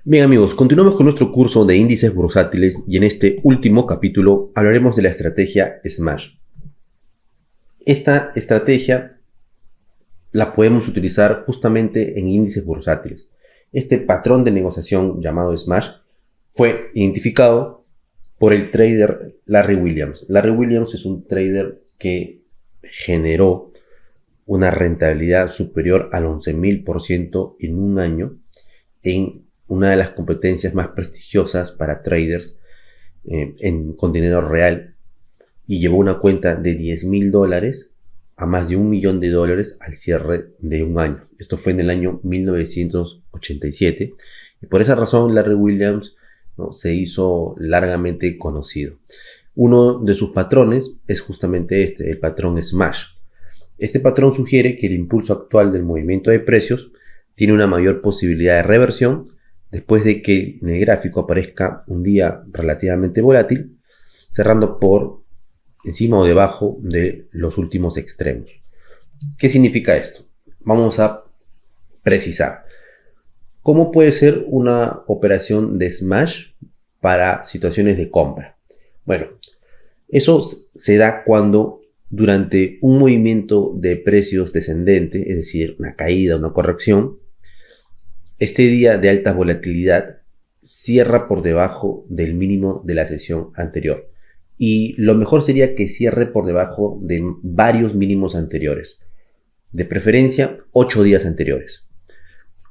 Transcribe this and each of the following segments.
Bien amigos, continuamos con nuestro curso de índices bursátiles y en este último capítulo hablaremos de la estrategia SMASH. Esta estrategia la podemos utilizar justamente en índices bursátiles. Este patrón de negociación llamado SMASH fue identificado por el trader Larry Williams. Larry Williams es un trader que generó una rentabilidad superior al 11.000% en un año en una de las competencias más prestigiosas para traders con dinero real, y llevó una cuenta de $10.000 a más de $1 millón al cierre de un año. Esto fue en el año 1987 y por esa razón Larry Williams, ¿no?, se hizo largamente conocido. Uno de sus patrones es justamente este, el patrón SMASH. Este patrón sugiere que el impulso actual del movimiento de precios tiene una mayor posibilidad de reversión después de que en el gráfico aparezca un día relativamente volátil, cerrando por encima o debajo de los últimos extremos. ¿Qué significa esto? Vamos a precisar. ¿Cómo puede ser una operación de SMASH para situaciones de compra? Bueno, eso se da cuando durante un movimiento de precios descendente, es decir, una caída, una corrección, este día de alta volatilidad cierra por debajo del mínimo de la sesión anterior. Y lo mejor sería que cierre por debajo de varios mínimos anteriores. De preferencia, 8 días anteriores.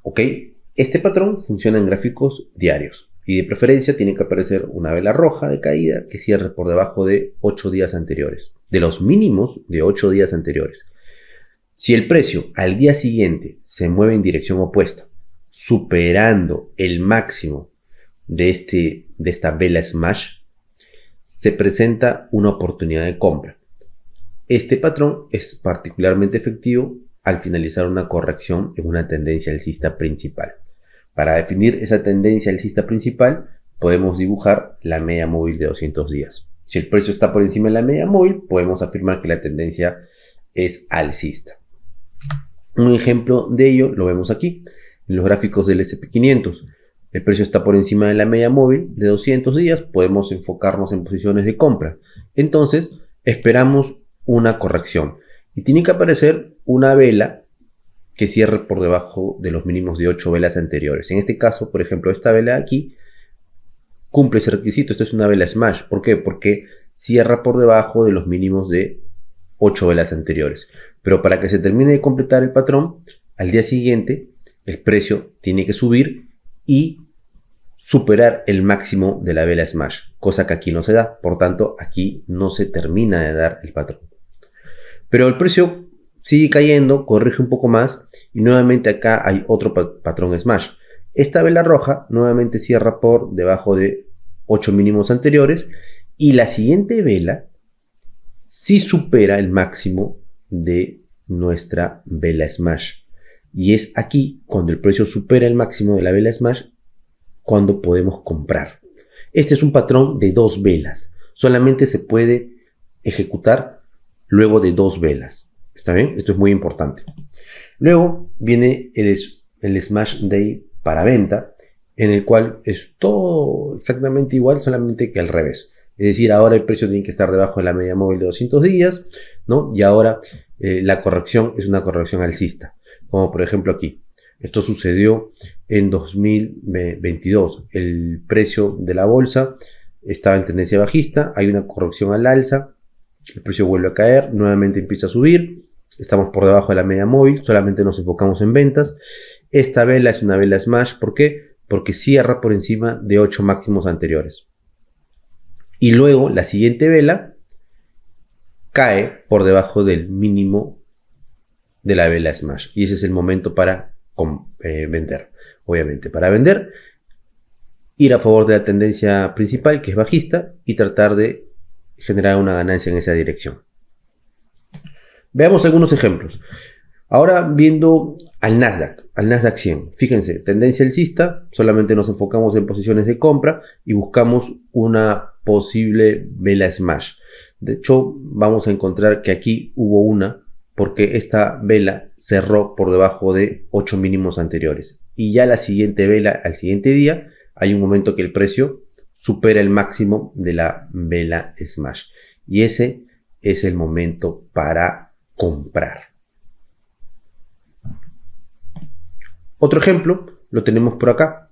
¿Ok? Este patrón funciona en gráficos diarios. Y de preferencia tiene que aparecer una vela roja de caída que cierre por debajo de 8 días anteriores. De los mínimos de 8 días anteriores. Si el precio al día siguiente se mueve en dirección opuesta, superando el máximo de esta vela SMASH, se presenta una oportunidad de compra. Este patrón es particularmente efectivo al finalizar una corrección en una tendencia alcista principal. Para definir esa tendencia alcista principal, podemos dibujar la media móvil de 200 días. Si el precio está por encima de la media móvil, podemos afirmar que la tendencia es alcista. Un ejemplo de ello lo vemos aquí. En los gráficos del S&P 500, el precio está por encima de la media móvil de 200 días, podemos enfocarnos en posiciones de compra. Entonces, esperamos una corrección y tiene que aparecer una vela que cierre por debajo de los mínimos de 8 velas anteriores. En este caso, por ejemplo, esta vela aquí cumple ese requisito. Esto es una vela SMASH. ¿Por qué? Porque cierra por debajo de los mínimos de 8 velas anteriores. Pero para que se termine de completar el patrón, al día siguiente el precio tiene que subir y superar el máximo de la vela SMASH, cosa que aquí no se da. Por tanto, aquí no se termina de dar el patrón. Pero el precio sigue cayendo, corrige un poco más y nuevamente acá hay otro patrón SMASH. Esta vela roja nuevamente cierra por debajo de 8 mínimos anteriores y la siguiente vela sí supera el máximo de nuestra vela SMASH. Y es aquí, cuando el precio supera el máximo de la vela SMASH, cuando podemos comprar. Este es un patrón de 2 velas. Solamente se puede ejecutar luego de 2 velas. ¿Está bien? Esto es muy importante. Luego viene el SMASH Day para venta, en el cual es todo exactamente igual, solamente que al revés. Es decir, ahora el precio tiene que estar debajo de la media móvil de 200 días, ¿no? Y ahora la corrección es una corrección alcista. Como por ejemplo aquí. Esto sucedió en 2022. El precio de la bolsa estaba en tendencia bajista. Hay una corrección al alza. El precio vuelve a caer. Nuevamente empieza a subir. Estamos por debajo de la media móvil. Solamente nos enfocamos en ventas. Esta vela es una vela SMASH. ¿Por qué? Porque cierra por encima de 8 máximos anteriores. Y luego la siguiente vela cae por debajo del mínimo de la vela SMASH. Y ese es el momento para vender. Obviamente, para vender, ir a favor de la tendencia principal, que es bajista, y tratar de generar una ganancia en esa dirección. Veamos algunos ejemplos. Ahora viendo al Nasdaq 100. Fíjense, tendencia alcista, solamente nos enfocamos en posiciones de compra y buscamos una posible vela SMASH. De hecho, vamos a encontrar que aquí hubo una, porque esta vela cerró por debajo de 8 mínimos anteriores. y ya la siguiente vela, al siguiente día, hay un momento que el precio supera el máximo de la vela Smash. Y ese es el momento para comprar. Otro ejemplo lo tenemos por acá.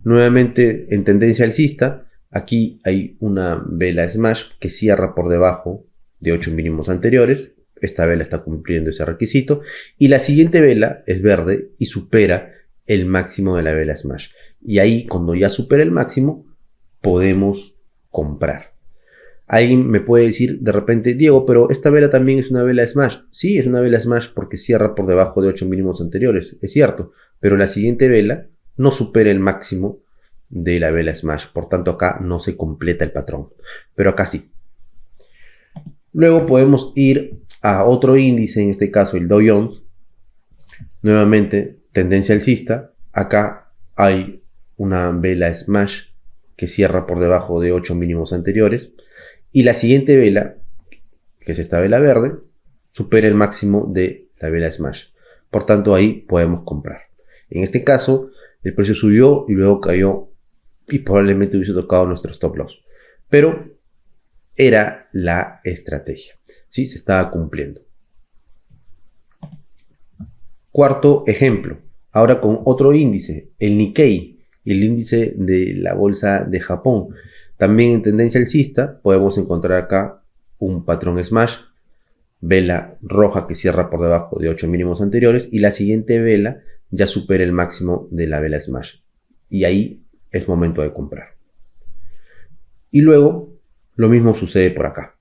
Nuevamente en tendencia alcista, aquí hay una vela Smash que cierra por debajo de 8 mínimos anteriores. Esta vela está cumpliendo ese requisito. Y la siguiente vela es verde y supera el máximo de la vela Smash. Y ahí, cuando ya supera el máximo, podemos comprar. Alguien me puede decir de repente, Diego, pero esta vela también es una vela Smash. Sí, es una vela Smash porque cierra por debajo de 8 mínimos anteriores, es cierto. Pero la siguiente vela no supera el máximo de la vela Smash. Por tanto, acá no se completa el patrón. Pero acá sí. Luego podemos ir a otro índice, en este caso el Dow Jones. Nuevamente, tendencia alcista. Acá hay una vela Smash que cierra por debajo de 8 mínimos anteriores. Y la siguiente vela, que es esta vela verde, supera el máximo de la vela Smash. Por tanto, ahí podemos comprar. En este caso, el precio subió y luego cayó y probablemente hubiese tocado nuestro stop loss. Pero era la estrategia. ¿Sí? Se estaba cumpliendo. Cuarto ejemplo. Ahora con otro índice, el Nikkei, el índice de la bolsa de Japón. También en tendencia alcista podemos encontrar acá un patrón Smash, vela roja que cierra por debajo de 8 mínimos anteriores y la siguiente vela ya supera el máximo de la vela Smash. Y ahí es momento de comprar. Y luego lo mismo sucede por acá.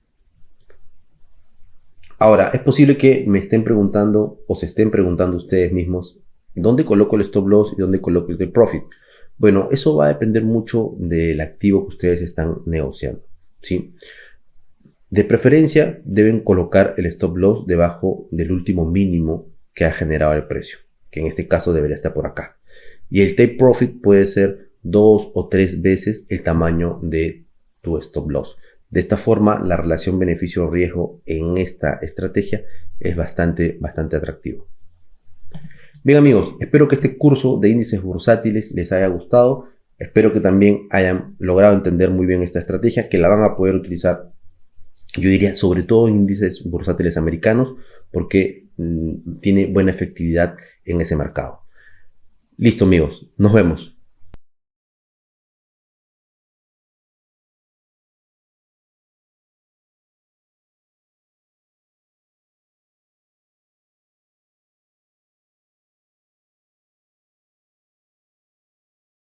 Ahora, es posible que me estén preguntando o se estén preguntando ustedes mismos, ¿dónde coloco el stop loss y dónde coloco el take profit? Bueno, eso va a depender mucho del activo que ustedes están negociando, ¿sí? De preferencia, deben colocar el stop loss debajo del último mínimo que ha generado el precio, que en este caso debería estar por acá. Y el take profit puede ser 2 o 3 veces el tamaño de tu stop loss. De esta forma, la relación beneficio-riesgo en esta estrategia es bastante atractivo. Bien amigos, espero que este curso de índices bursátiles les haya gustado. Espero que también hayan logrado entender muy bien esta estrategia, que la van a poder utilizar, yo diría, sobre todo en índices bursátiles americanos, porque tiene buena efectividad en ese mercado. Listo amigos, nos vemos.